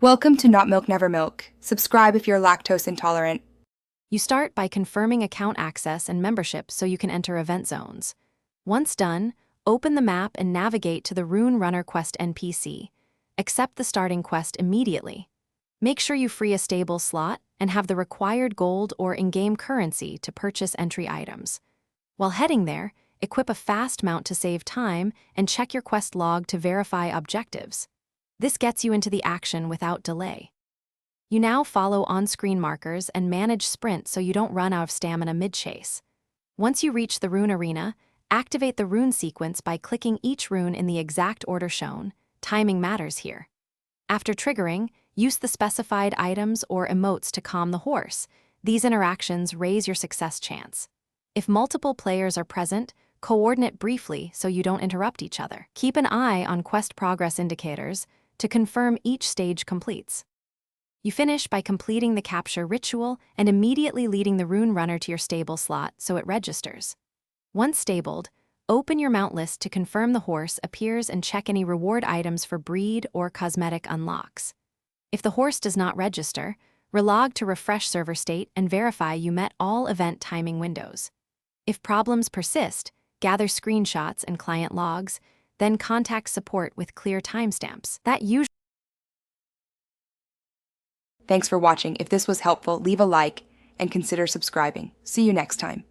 Welcome to Not Milk Never Milk. Subscribe if you're lactose intolerant. You start by confirming account access and membership so you can enter event zones. Once done, open the map and navigate to the Rune Runner quest NPC. Accept the starting quest immediately. Make sure you free a stable slot and have the required gold or in-game currency to purchase entry items. While heading there, equip a fast mount to save time and check your quest log to verify objectives. This gets you into the action without delay. You now follow on-screen markers and manage sprint so you don't run out of stamina mid-chase. Once you reach the rune arena, activate the rune sequence by clicking each rune in the exact order shown. Timing matters here. After triggering, use the specified items or emotes to calm the horse. These interactions raise your success chance. If multiple players are present, coordinate briefly so you don't interrupt each other. Keep an eye on quest progress indicators to confirm each stage completes. You finish by completing the capture ritual and immediately leading the Rune Runner to your stable slot so it registers. Once stabled, open your mount list to confirm the horse appears and check any reward items for breed or cosmetic unlocks. If the horse does not register, relog to refresh server state and verify you met all event timing windows. If problems persist, gather screenshots and client logs, then contact support with clear timestamps. Thanks for watching. If this was helpful, leave a like and consider subscribing. See you next time.